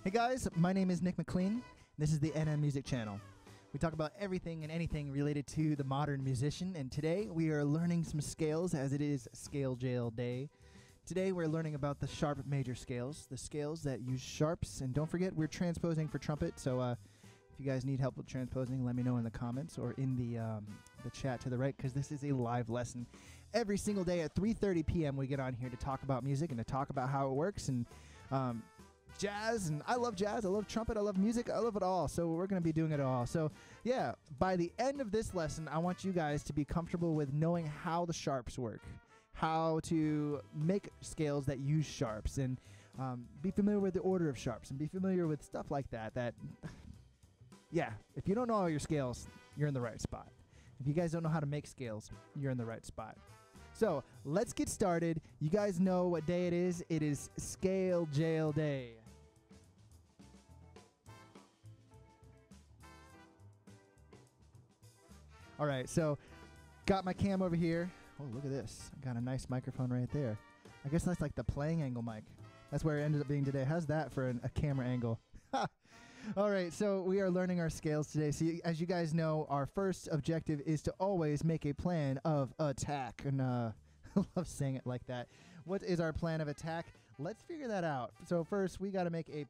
Hey guys, my name is Nick McLean. This is the NM Music Channel. We talk about everything and anything related to the modern musician, and today we are learning some scales as it is Scale Jail Day. Today we're learning about the sharp major scales, the scales that use sharps, and don't forget we're transposing for trumpet, so if you guys need help with transposing, let me know in the comments or in the chat to the right, because this is a live lesson. Every single day at 3:30 p.m. we get on here to talk about music and to talk about how it works, and jazz, and I love jazz, I love trumpet, I love music, I love it all, so we're going to be doing it all. So yeah, by the end of this lesson, I want you guys to be comfortable with knowing how the sharps work, how to make scales that use sharps, and be familiar with the order of sharps, and be familiar with stuff like that. Yeah, if you don't know all your scales, you're in the right spot. If you guys don't know how to make scales, you're in the right spot. So let's get started. You guys know what day it is. It is Scale Jail Day. All right, so got my cam over here. Oh, look at this. I got a nice microphone right there. I guess that's like the playing angle mic. That's where it ended up being today. How's that for a camera angle? All right, so we are learning our scales today. So as you guys know, our first objective is to always make a plan of attack. And I love saying it like that. What is our plan of attack? Let's figure that out. So first, we got to make a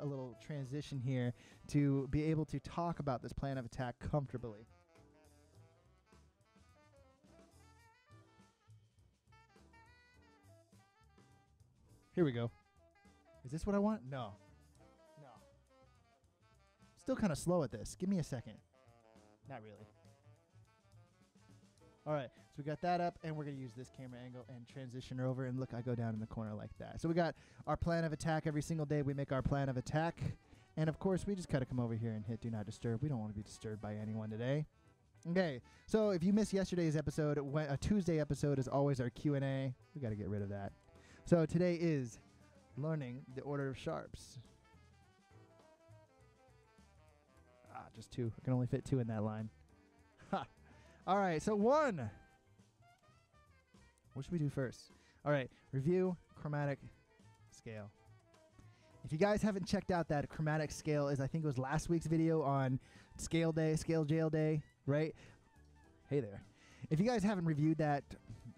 little transition here to be able to talk about this plan of attack comfortably. Here we go. Is this what I want? No. No. Still kind of slow at this. Give me a second. Not really. All right, so we got that up, and we're going to use this camera angle and transition her over, and look, I go down in the corner like that. So we got our plan of attack. Every single day we make our plan of attack, and of course we just got to come over here and hit Do Not Disturb. We don't want to be disturbed by anyone today. Okay, so if you missed yesterday's episode, a Tuesday episode is always our Q&A. We got to get rid of that. So today is learning the order of sharps. Just two. I can only fit two in that line. Ha! All right, so one. What should we do first? All right, review chromatic scale. If you guys haven't checked out that chromatic scale, I think it was last week's video on Scale Day, Scale Jail Day, right? Hey there. If you guys haven't reviewed that,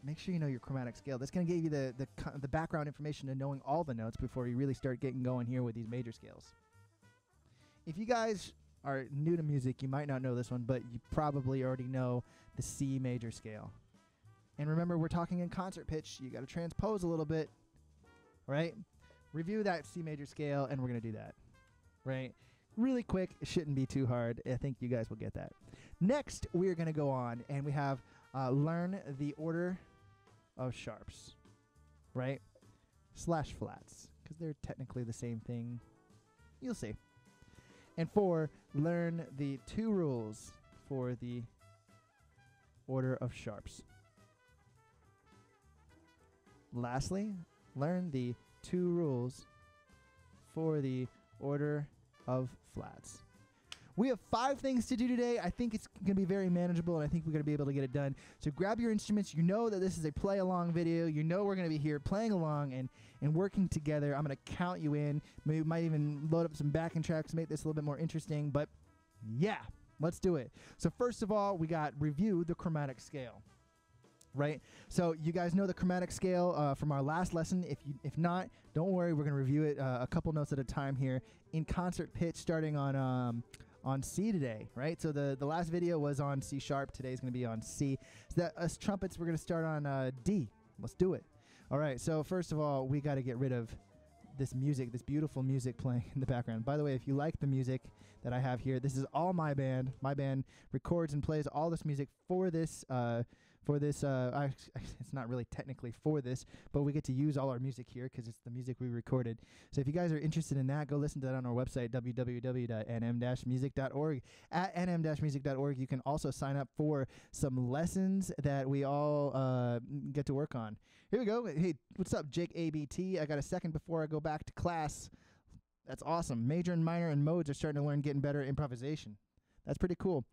make sure you know your chromatic scale. That's going to give you the background information to knowing all the notes before you really start getting going here with these major scales. If you guys are new to music, you might not know this one, but you probably already know the C major scale. And remember, we're talking in concert pitch. You got to transpose a little bit, right? Review that C major scale, and we're going to do that, right? Really quick. It shouldn't be too hard. I think you guys will get that. Next, we're going to go on, and we have learn the order of sharps, right? Slash flats, because they're technically the same thing. You'll see. And 4, learn the 2 rules for the order of sharps. Lastly, learn the 2 rules for the order of flats. We have 5 things to do today. I think it's going to be very manageable, and I think we're going to be able to get it done. So grab your instruments. You know that this is a play-along video. You know we're going to be here playing along and working together. I'm going to count you in. Maybe we might even load up some backing tracks, make this a little bit more interesting. But yeah, let's do it. So first of all, we got review the chromatic scale. Right, so you guys know the chromatic scale from our last lesson. If not, don't worry. We're going to review it a couple notes at a time here in concert pitch, starting on C today. Right, so the last video was on C sharp. Today's going to be on C. So that us trumpets, we're going to start on D. Let's do it. All right. So first of all, we got to get rid of this music, this beautiful music playing in the background. By the way, if you like the music that I have here, this is all my band. My band records and plays all this music for this. It's not really technically for this, but we get to use all our music here because it's the music we recorded. So if you guys are interested in that, go listen to that on our website, www.nm-music.org. At nm-music.org, you can also sign up for some lessons that we all get to work on. Here we go. Hey, what's up, Jake ABT? I got a second before I go back to class. That's awesome. Major and minor and modes are starting to learn getting better at improvisation. That's pretty cool.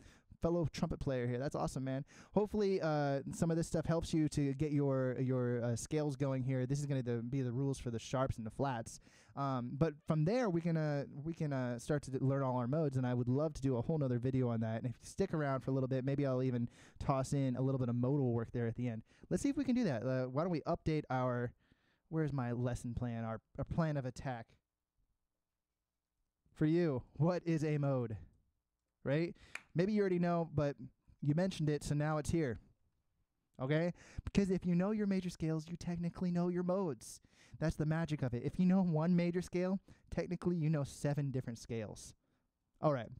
fellow trumpet player here. That's awesome, man. Hopefully, some of this stuff helps you to get your scales going here. This is going to be the rules for the sharps and the flats. But from there, we can start to learn all our modes, and I would love to do a whole nother video on that. And if you stick around for a little bit, maybe I'll even toss in a little bit of modal work there at the end. Let's see if we can do that. Why don't we update our, where's my lesson plan, our plan of attack? For you, what is a mode? Right? Maybe you already know, but you mentioned it, so now it's here. Okay? Because if you know your major scales, you technically know your modes. That's the magic of it. If you know one major scale, technically you know 7 different scales. All right.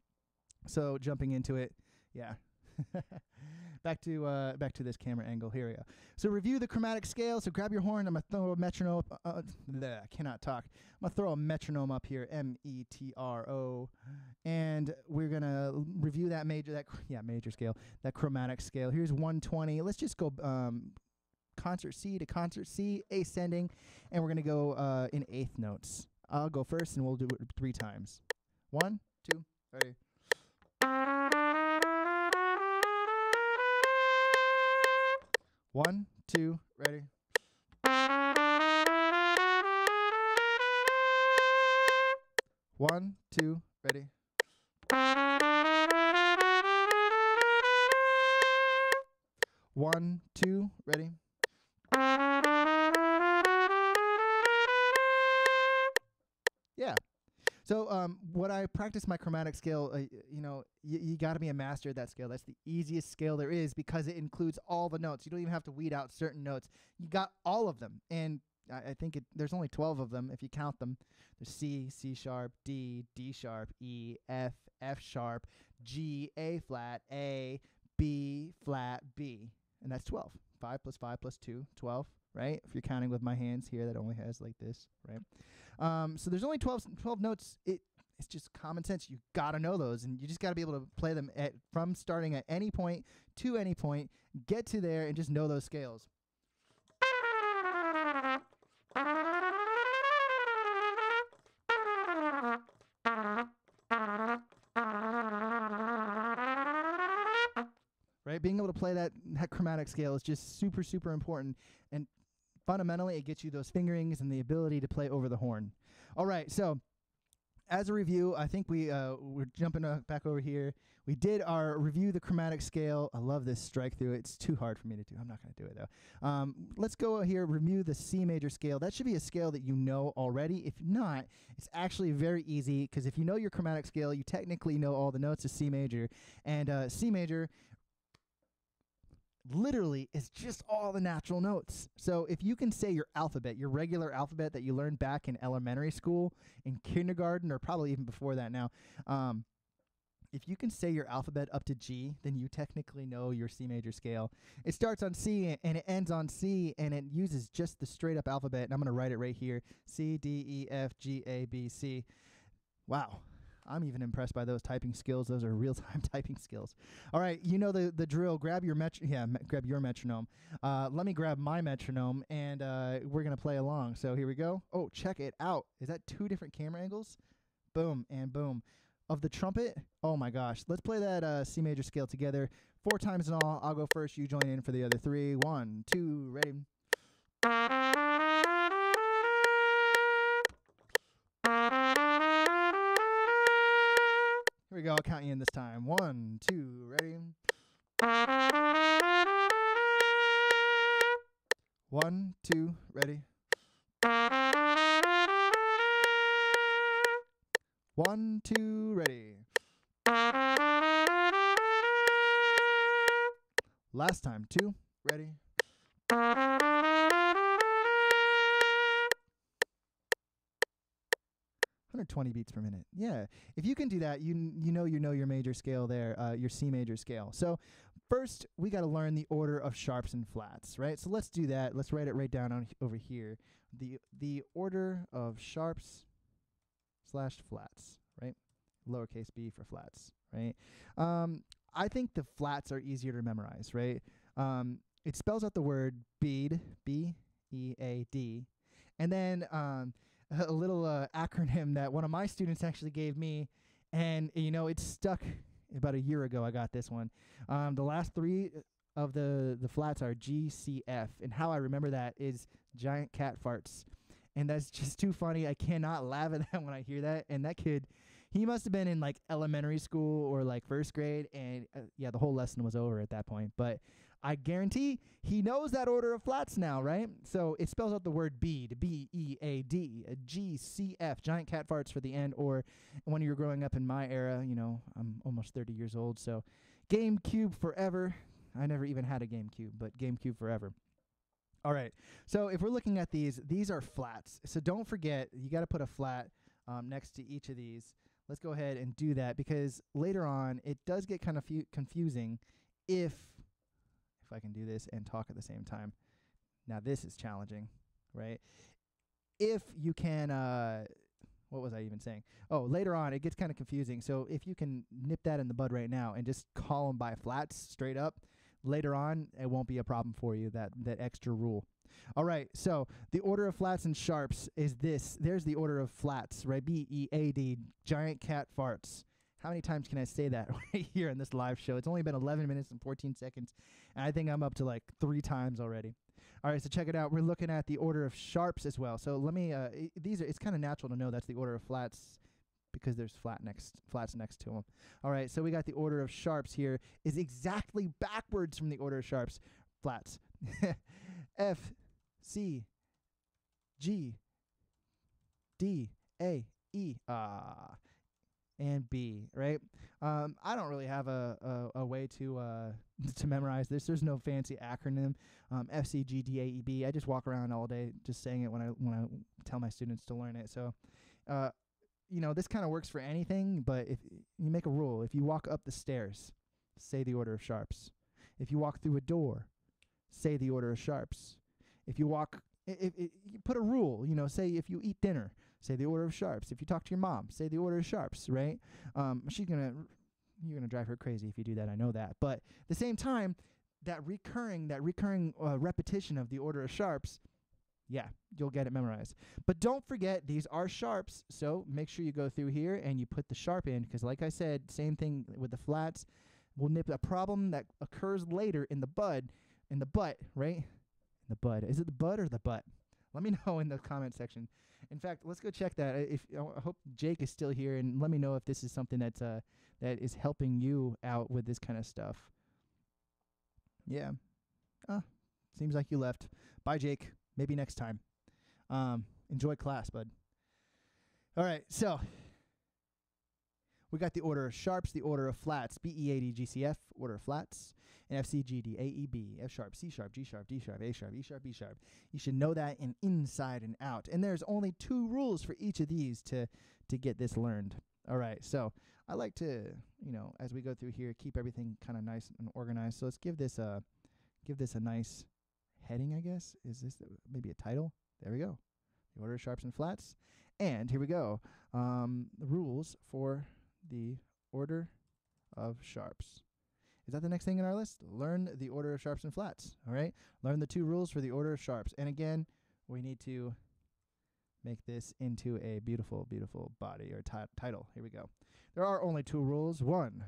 So jumping into it, yeah. Back to this camera angle. Here we go. So review the chromatic scale. So grab your horn. I'm gonna throw a metronome. I cannot talk. I'm gonna throw a metronome up here. METRO, and we're gonna review that major scale. That chromatic scale. Here's 120. Let's just go concert C to concert C, ascending, and we're gonna go in eighth notes. I'll go first, and we'll do it 3 times. 1, 2, ready. 1, 2, ready. 1, 2, ready. 1, 2, ready. Yeah. So when I practice my chromatic scale, you got to be a master of that scale. That's the easiest scale there is because it includes all the notes. You don't even have to weed out certain notes. You got all of them. And I think there's only 12 of them if you count them. There's C, C sharp, D, D sharp, E, F, F sharp, G, A flat, A, B flat, B. And that's 12. 5 plus 5 plus 2, 12, right? If you're counting with my hands here, that only has like this, right? So there's only 12 notes. It's just common sense. You got to know those, and you just got to be able to play them from starting at any point to any point, get to there, and just know those scales. Right? Being able to play that chromatic scale is just super, super important, and fundamentally, it gets you those fingerings and the ability to play over the horn. All right, so as a review, I think we're jumping back over here. We did our review the chromatic scale. I love this strike through. It's too hard for me to do. I'm not going to do it, though. Let's go here, review the C major scale. That should be a scale that you know already. If not, it's actually very easy, because if you know your chromatic scale, you technically know all the notes of C major. And C major literally is just all the natural notes. So if you can say your alphabet, your regular alphabet that you learned back in elementary school, in kindergarten, or probably even before that now, if you can say your alphabet up to G, then you technically know your C major scale. It starts on C and it ends on C, and it uses just the straight up alphabet. And I'm going to write it right here. C, D, E, F, G, A, B, C. Wow. I'm even impressed by those typing skills. Those are real-time typing skills. All right, you know the drill. Grab your grab your metronome. Let me grab my metronome, and we're gonna play along. So here we go. Oh, check it out. Is that 2 different camera angles? Boom and boom. Of the trumpet. Oh my gosh. Let's play that C major scale together 4 times in all. I'll go first. You join in for the other 3. 1, 2, ready. Here we go. I'll count you in this time. 1, 2, ready. 1, 2, ready. 1, 2, ready. Last time. 2, ready. 120 beats per minute. Yeah. If you can do that, you know your major scale there, your C major scale. So first, we got to learn the order of sharps and flats, right? So let's do that. Let's write it right down over here. The order of sharps / flats, right? Lowercase b for flats, right? I think the flats are easier to memorize, right? It spells out the word bead, B-E-A-D, and then a little acronym that one of my students actually gave me, and it's stuck About a year ago, I got this one. The last three of the flats are G, C, F. And how I remember that is giant cat farts. And that's just too funny. I cannot laugh at that when I hear that. And that kid, he must have been in like elementary school or like first grade. And yeah, the whole lesson was over at that point. But I guarantee he knows that order of flats now, right? So it spells out the word bead, B-E-A-D, G, C, F, giant cat farts for the end. Or when you're growing up in my era, you know, I'm almost 30 years old. So GameCube forever. I never even had a GameCube, but GameCube forever. All right, so if we're looking at these are flats. So don't forget, you got to put a flat next to each of these. Let's go ahead and do that because later on it does get kind of confusing if I can do this and talk at the same time. Now this is challenging, right? If you can, what was I even saying? Oh, later on it gets kind of confusing. So if you can nip that in the bud right now and just call them by flats straight up, later on, it won't be a problem for you, that extra rule. All right, so the order of flats and sharps is this. There's the order of flats, right? B-E-A-D, giant cat farts. How many times can I say that right here in this live show? It's only been 11 minutes and 14 seconds, and I think I'm up to like 3 times already. All right, so check it out. We're looking at the order of sharps as well. So let me, it's kind of natural to know that's the order of flats because there's flats next to them. All right, so we got the order of sharps here is exactly backwards from the order of sharps. Flats. F, C, G, D, A, E, and B, right? I don't really have a way to memorize this. There's no fancy acronym. F, C, G, D, A, E, B. I just walk around all day just saying it when I tell my students to learn it. So, you know, this kind of works for anything, but if you make a rule, if you walk up the stairs, say the order of sharps. If you walk through a door, say the order of sharps. If you put a rule, you know, say if you eat dinner, say the order of sharps. If you talk to your mom, say the order of sharps, right? You're gonna drive her crazy if you do that. I know that. But at the same time, that recurring repetition of the order of sharps, yeah, you'll get it memorized. But don't forget, these are sharps, so make sure you go through here and you put the sharp in, because like I said, same thing with the flats. We'll nip a problem that occurs later in the butt, right? In the bud. Is it the bud or the butt? Let me know in the comment section. In fact, let's go check that. I hope Jake is still here, and let me know if this is something that is helping you out with this kind of stuff. Yeah. Seems like you left. Bye, Jake. Maybe next time. Enjoy class, bud. All right, so we got the order of sharps, the order of flats, B-E-A-D, G-C-F, order of flats, and F-C-G-D-A-E-B, F sharp, C sharp, G sharp, D sharp, A sharp, E sharp, B sharp. You should know that in inside and out. And there's only 2 rules for each of these to get this learned. All right, so I like to, you know, as we go through here, keep everything kind of nice and organized. So let's give this a nice heading, I guess. Is this maybe a title? There we go. The order of sharps and flats. And here we go. The rules for the order of sharps. Is that the next thing in our list? Learn the order of sharps and flats. All right. Learn the 2 rules for the order of sharps. And again, we need to make this into a beautiful, beautiful body or title. Here we go. There are only 2 rules. 1,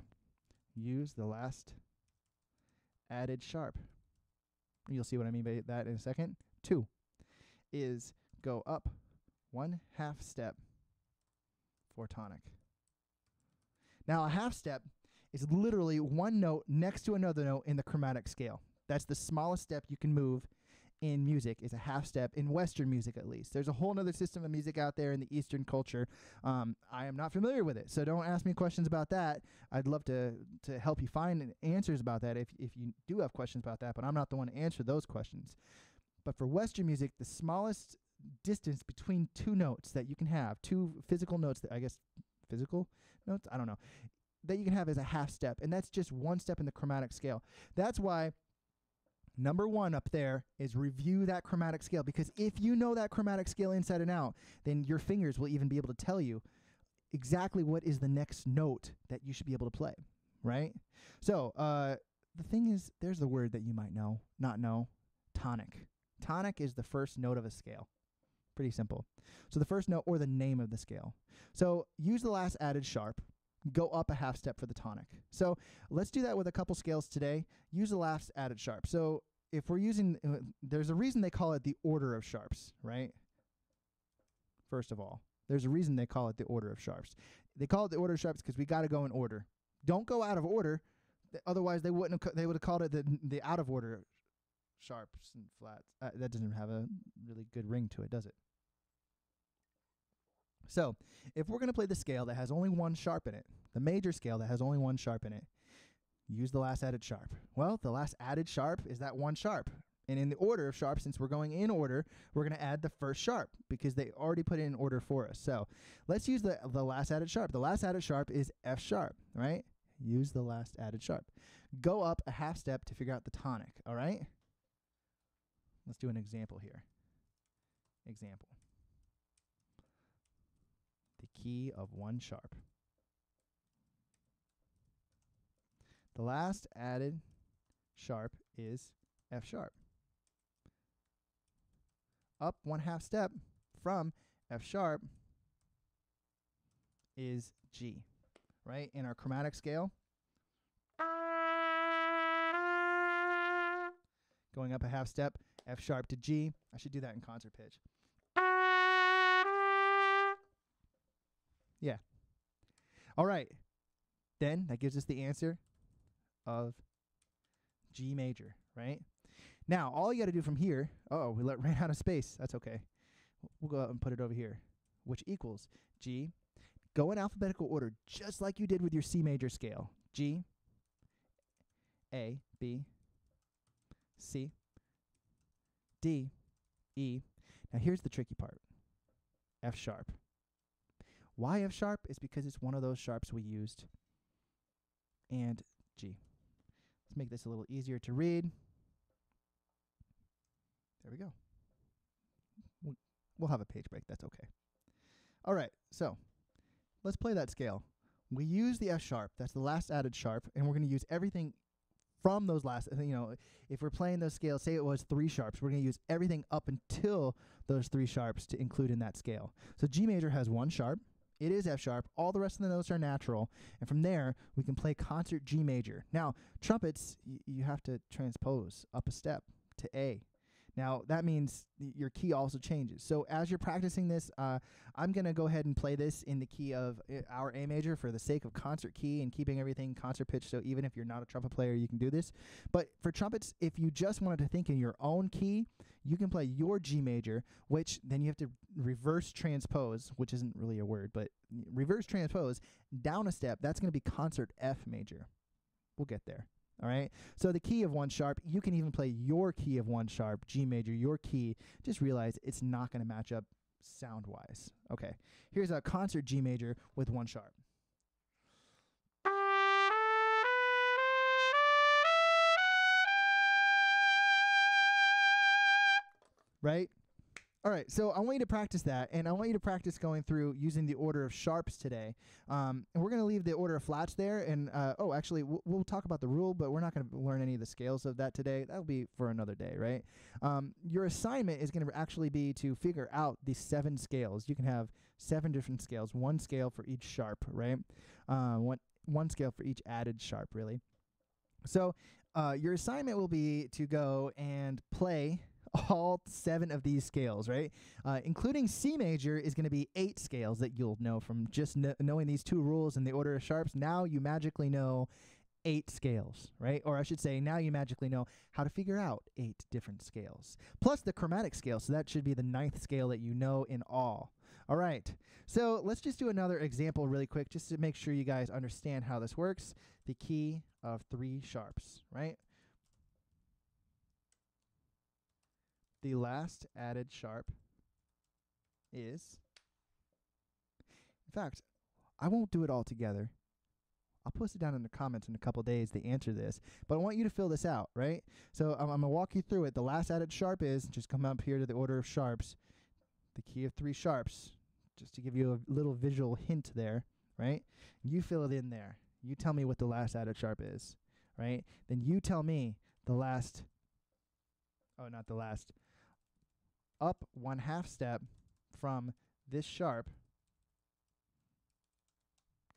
use the last added sharp. You'll see what I mean by that in a second. 2 is go up 1/2 step for tonic. Now, a half step is literally 1 note next to another note in the chromatic scale. That's the smallest step you can move in music, is a half step, in Western music at least. There's a whole other system of music out there in the Eastern culture. I am not familiar with it, so don't ask me questions about that. I'd love to help you find answers about that if you do have questions about that, but I'm not the one to answer those questions. But for Western music, the smallest distance between 2 notes that you can have, 2 physical notes, that I guess physical notes, I don't know, that you can have is a half step, and that's just 1 step in the chromatic scale. That's why number 1 up there is review that chromatic scale, because if you know that chromatic scale inside and out, then your fingers will even be able to tell you exactly what is the next note that you should be able to play, right? So the thing is, there's the word that you might not know, tonic. Tonic is the first note of a scale. Pretty simple. So the first note or the name of the scale. So use the last added sharp. Go up a half step for the tonic. So let's do that with a couple scales today. Use the last added sharp. So if we're using, there's a reason they call it the order of sharps, right? First of all, there's a reason they call it the order of sharps. They call it the order of sharps because we got to go in order. Don't go out of order. Otherwise, they would have called it the out of order sharps and flats. That doesn't have a really good ring to it, does it? So if we're going to play the scale that has only one sharp in it, the major scale that has only one sharp in it, use the last added sharp. Well, the last added sharp is that one sharp. And in the order of sharp, since we're going in order, we're going to add the first sharp because they already put it in order for us. So let's use the last added sharp. The last added sharp is F sharp, right? Use the last added sharp. Go up a half step to figure out the tonic, all right? Let's do an example here. Example. The key of one sharp. The last added sharp is F sharp. Up one half step from F sharp is G, right? In our chromatic scale. Going up a half step, F sharp to G. I should do that in concert pitch. Yeah. All right. Then that gives us the answer of G major, right? Now, all you got to do from here, we ran out of space. That's okay. We'll go out and put it over here, which equals G. Go in alphabetical order, just like you did with your C major scale. G, A, B, C, D, E. Now, here's the tricky part. F sharp. Why F sharp is because it's one of those sharps we used. And G. Let's make this a little easier to read. There we go. We'll have a page break. That's okay. All right, so let's play that scale. We use the F sharp. That's the last added sharp, and we're going to use everything from those last, if we're playing those scales, say it was 3 sharps, we're going to use everything up until those 3 sharps to include in that scale. So G major has 1 sharp. It is F sharp. All the rest of the notes are natural. And from there, we can play concert G major. Now, trumpets, you have to transpose up a step to A. Now, that means your key also changes. So as you're practicing this, I'm going to go ahead and play this in the key of our A major for the sake of concert key and keeping everything concert pitch. So even if you're not a trumpet player, you can do this. But for trumpets, if you just wanted to think in your own key, you can play your G major, which then you have to reverse transpose, which isn't really a word, but reverse transpose down a step. That's going to be concert F major. We'll get there. All right, so the key of 1 sharp, you can even play your key of 1 sharp, G major, your key. Just realize it's not going to match up sound-wise. Okay, here's a concert G major with 1 sharp. Right? All right, so I want you to practice that, and I want you to practice going through using the order of sharps today. And we're going to leave the order of flats there, and actually, we'll talk about the rule, but we're not going to learn any of the scales of that today. That'll be for another day, right? Your assignment is going to actually be to figure out these 7 scales. You can have 7 different scales, 1 scale for each sharp, right? One scale for each added sharp, really. So your assignment will be to go and play all 7 of these scales, right? Including C major is going to be 8 scales that you'll know from just knowing these 2 rules in the order of sharps. Now you magically know 8 scales, right? Or I should say, now you magically know how to figure out 8 different scales. Plus the chromatic scale, so that should be the 9th scale that you know in all. All right, so let's just do another example really quick just to make sure you guys understand how this works. The key of 3 sharps, right? The last added sharp is, in fact, I won't do it all together. I'll post it down in the comments in a couple days to answer this, but I want you to fill this out, right? So I'm going to walk you through it. The last added sharp is, just come up here to the order of sharps, the key of 3 sharps, just to give you a little visual hint there, right? You fill it in there. You tell me what the last added sharp is, right? Then you tell me the last, not the last, up 1/2 step from this sharp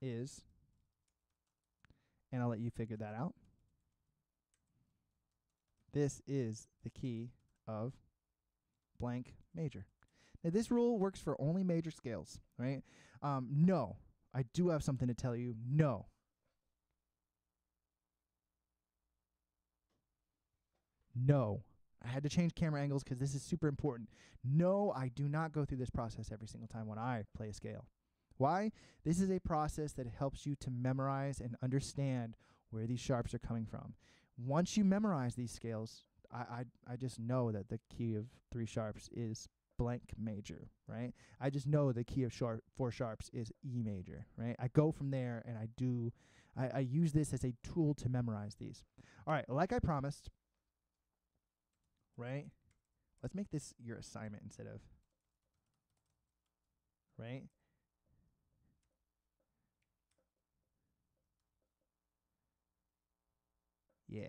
is and I'll let you figure that out. This is the key of blank major. Now, this rule works for only major scales, right? No, I do have something to tell you. No. No. I had to change camera angles because this is super important. No, I do not go through this process every single time when I play a scale. Why? This is a process that helps you to memorize and understand where these sharps are coming from. Once you memorize these scales, I just know that the key of 3 sharps is blank major, right? I just know the key of 4 sharps is E major, right? I go from there and I use this as a tool to memorize these. All right, like I promised, right? Let's make this your assignment instead of, right? Yeah.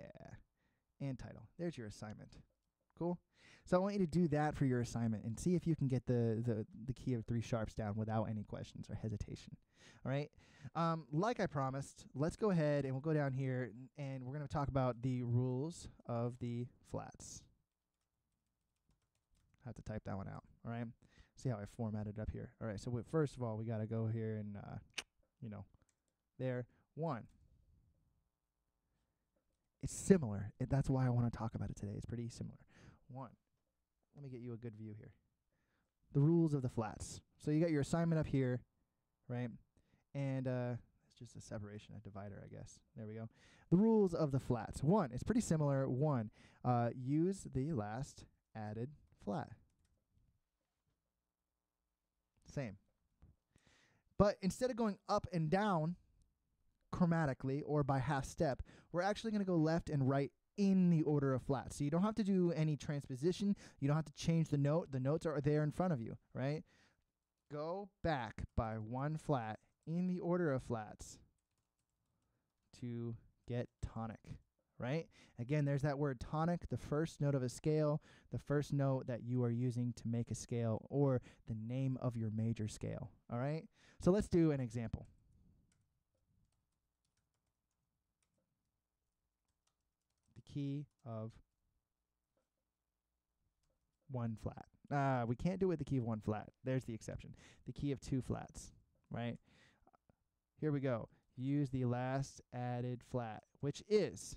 And title. There's your assignment. Cool? So I want you to do that for your assignment and see if you can get the key of 3 sharps down without any questions or hesitation. All right? Like I promised, let's go ahead and we'll go down here and we're going to talk about the rules of the flats. I have to type that one out. All right? See how I formatted it up here. All right, so first of all, we got to go here and, there. 1. It's similar. That's why I want to talk about it today. It's pretty similar. 1. Let me get you a good view here. The rules of the flats. So you got your assignment up here, right? And it's just a separation, a divider, I guess. There we go. The rules of the flats. 1. It's pretty similar. 1. Use the last added flat. Same. But instead of going up and down chromatically or by half step, we're actually going to go left and right in the order of flats. So you don't have to do any transposition. You don't have to change the note. The notes are there in front of you, right? Go back by 1 flat in the order of flats to get tonic, right? Again, there's that word tonic, the first note of a scale, the first note that you are using to make a scale or the name of your major scale, all right? So let's do an example. Key of 1 flat. We can't do it with the key of 1 flat. There's the exception. The key of 2 flats, right? Here we go. Use the last added flat, which is,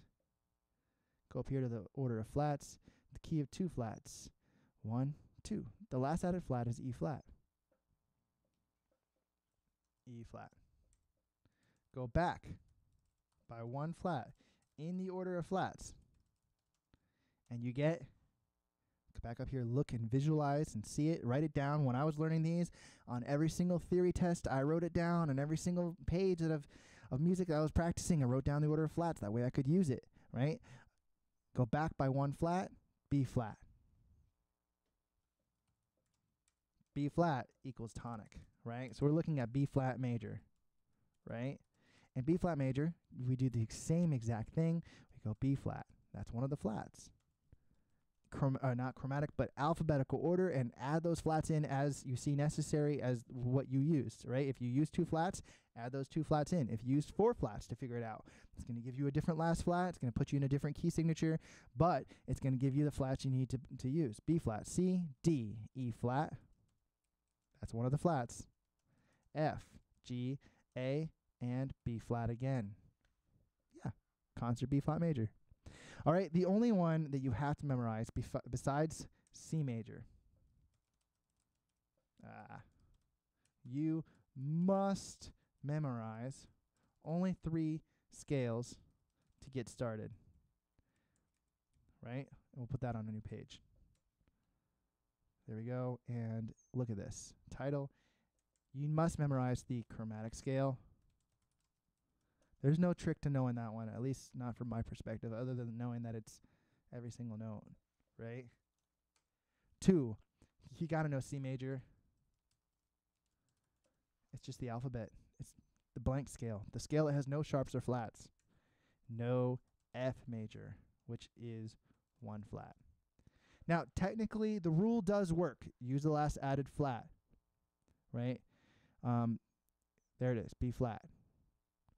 go up here to the order of flats, the key of 2 flats. 1, 2. The last added flat is E flat. E flat. Go back by 1 flat in the order of flats. And you get, go back up here, look and visualize and see it, write it down. When I was learning these, on every single theory test, I wrote it down. On every single page of music that I was practicing, I wrote down the order of flats. That way I could use it, right? Go back by 1 flat, B flat. B flat equals tonic, right? So we're looking at B flat major, right? And B flat major, we do the same exact thing. We go B flat. That's one of the flats. Not chromatic, but alphabetical order, and add those flats in as you see necessary as what you used, right? If you use 2 flats, add those 2 flats in. If you used 4 flats to figure it out, it's going to give you a different last flat. It's going to put you in a different key signature, but it's going to give you the flats you need to use. B flat, C, D, E flat. That's one of the flats. F, G, A, and B flat again. Yeah, concert B flat major. All right, the only one that you have to memorize besides C major, you must memorize only 3 scales to get started, right? And we'll put that on a new page. There we go, and look at this. Title, you must memorize the chromatic scale. There's no trick to knowing that one, at least not from my perspective, other than knowing that it's every single note, right? 2, you got to know C major. It's just the alphabet. It's the blank scale. The scale that has no sharps or flats. No F major, which is 1 flat. Now, technically, the rule does work. Use the last added flat, right? There it is, B flat.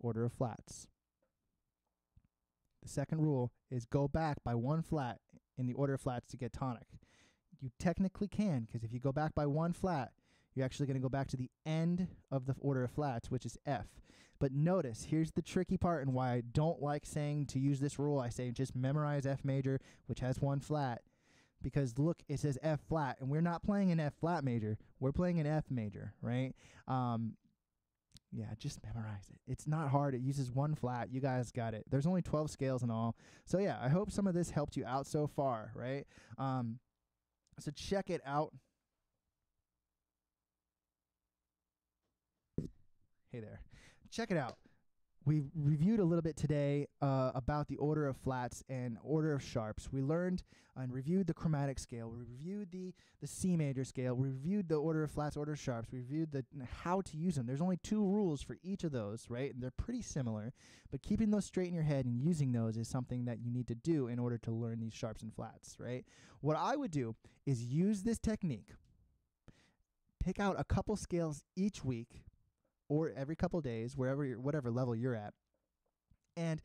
Order of flats. The second rule is go back by one flat in the order of flats to get tonic. You technically can, because if you go back by one flat, you're actually going to go back to the end of the order of flats, which is F. But notice, here's the tricky part and why I don't like saying to use this rule. I say just memorize F major, which has one flat. Because look, it says F flat, and we're not playing an F flat major. We're playing an F major, right? Yeah, just memorize it. It's not hard. It uses one flat. You guys got it. There's only 12 scales in all. So yeah, I hope some of this helped you out so far, right? So check it out. Hey there. Check it out. We reviewed a little bit today about the order of flats and order of sharps. We learned and reviewed the chromatic scale. We reviewed the C major scale. We reviewed the order of flats, order of sharps. We reviewed how to use them. There's only 2 rules for each of those, right? And they're pretty similar. But keeping those straight in your head and using those is something that you need to do in order to learn these sharps and flats, right? What I would do is use this technique. Pick out a couple scales each week, or every couple days, whatever level you're at, and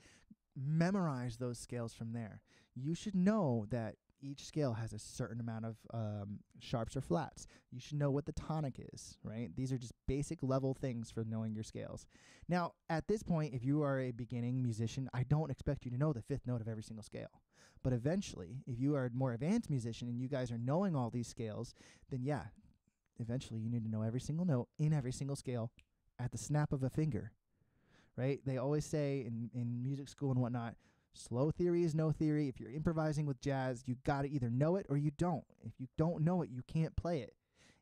memorize those scales from there. You should know that each scale has a certain amount of sharps or flats. You should know what the tonic is, right? These are just basic level things for knowing your scales. Now, at this point, if you are a beginning musician, I don't expect you to know the 5th note of every single scale. But eventually, if you are a more advanced musician and you guys are knowing all these scales, then yeah, eventually you need to know every single note in every single scale at the snap of a finger, right? They always say in music school and whatnot, slow theory is no theory. If you're improvising with jazz, you got to either know it or you don't. If you don't know it, you can't play it.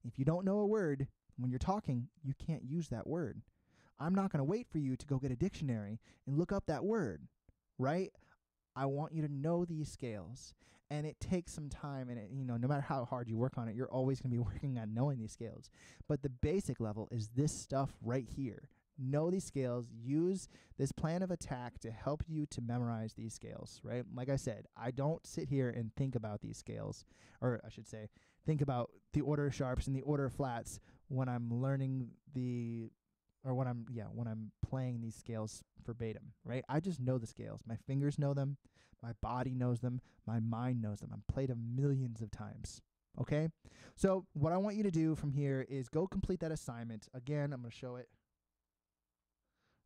If you don't know a word, when you're talking, you can't use that word. I'm not going to wait for you to go get a dictionary and look up that word, right? I want you to know these scales. And it takes some time, and no matter how hard you work on it, you're always going to be working on knowing these scales. But the basic level is this stuff right here. Know these scales. Use this plan of attack to help you to memorize these scales, right? Like I said, I don't sit here and think about these scales, or I should say, think about the order of sharps and the order of flats when I'm learning when I'm playing these scales verbatim, right? I just know the scales. My fingers know them. My body knows them. My mind knows them. I've played them millions of times, okay? So what I want you to do from here is go complete that assignment. Again, I'm going to show it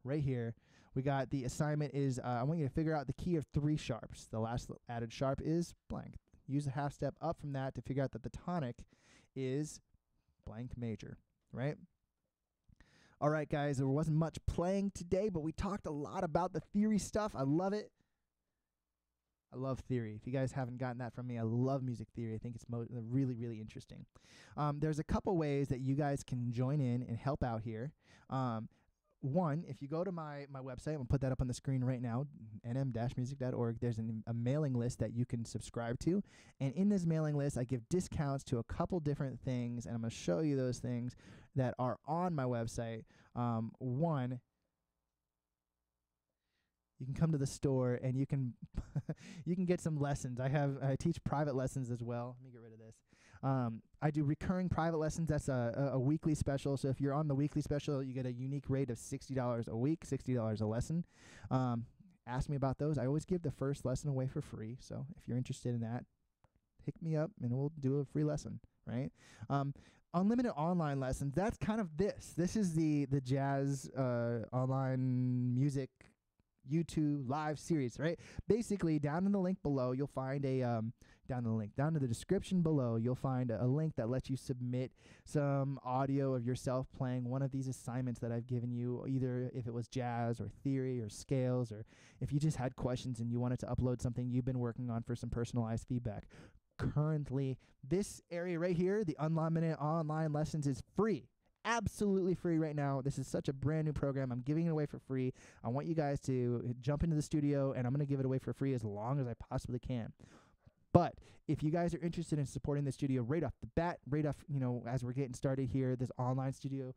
right here. We got the assignment is, I want you to figure out the key of 3 sharps. The last added sharp is blank. Use a half step up from that to figure out that the tonic is blank major, right? All right, guys, there wasn't much playing today, but we talked a lot about the theory stuff. I love it. I love theory. If you guys haven't gotten that from me, I love music theory. I think it's really, really interesting. There's a couple ways that you guys can join in and help out here. One, if you go to my website, I'm going to put that up on the screen right now, nm-music.org, there's a mailing list that you can subscribe to. And in this mailing list, I give discounts to a couple different things, and I'm going to show you those things that are on my website. One, you can come to the store and you can you can get some lessons. I teach private lessons as well. Let me get rid of this. I do recurring private lessons. That's a weekly special. So if you're on the weekly special, you get a unique rate of $60 a week, $60 a lesson. Ask me about those. I always give the first lesson away for free. So if you're interested in that, hit me up and we'll do a free lesson, right? Unlimited online lessons. That's kind of this. This is the jazz online music YouTube live series, right? Basically, down in the link below, you'll find down to the description below, you'll find a link that lets you submit some audio of yourself playing one of these assignments that I've given you, either if it was jazz or theory or scales, or if you just had questions and you wanted to upload something you've been working on for some personalized feedback. Currently, this area right here, the unlimited online lessons, is free. Absolutely free right now. This is such a brand new program. I'm giving it away for free. I want you guys to jump into the studio, and I'm going to give it away for free as long as I possibly can. But if you guys are interested in supporting the studio right off the bat, as we're getting started here, this online studio,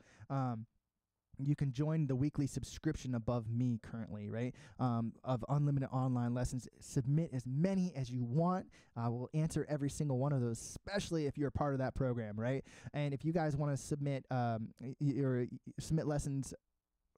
you can join the weekly subscription above me currently, right, of unlimited online lessons. Submit as many as you want. I will answer every single one of those, especially if you're a part of that program, right? And if you guys want to submit lessons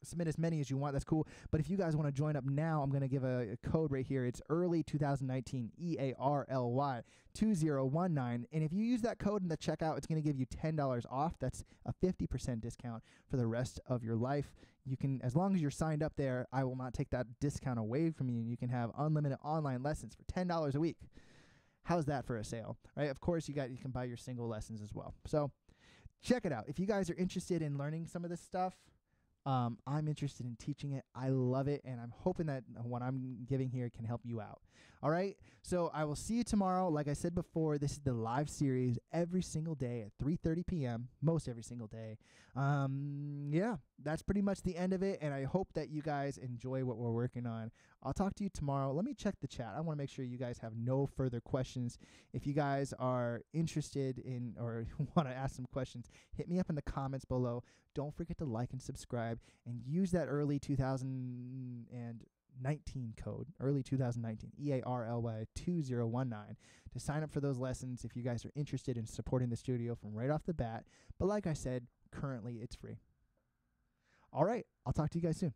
submit as many as you want. That's cool. But if you guys want to join up now, I'm going to give a code right here. It's early 2019, EARLY 2019. And if you use that code in the checkout, it's going to give you $10 off. That's a 50% discount for the rest of your life. You can, as long as you're signed up there, I will not take that discount away from you. You can have unlimited online lessons for $10 a week. How's that for a sale, right? Of course, you can buy your single lessons as well. So check it out. If you guys are interested in learning some of this stuff, I'm interested in teaching it. I love it, and I'm hoping that what I'm giving here can help you out. All right? So I will see you tomorrow. Like I said before, this is the live series every single day at 3:30 p.m., most every single day. Yeah, that's pretty much the end of it, and I hope that you guys enjoy what we're working on. I'll talk to you tomorrow. Let me check the chat. I want to make sure you guys have no further questions. If you guys are interested in or want to ask some questions, hit me up in the comments below. Don't forget to like and subscribe, and use that early 2019 code, early 2019, EARLY 2019, to sign up for those lessons if you guys are interested in supporting the studio from right off the bat. But like I said, currently it's free. All right, I'll talk to you guys soon.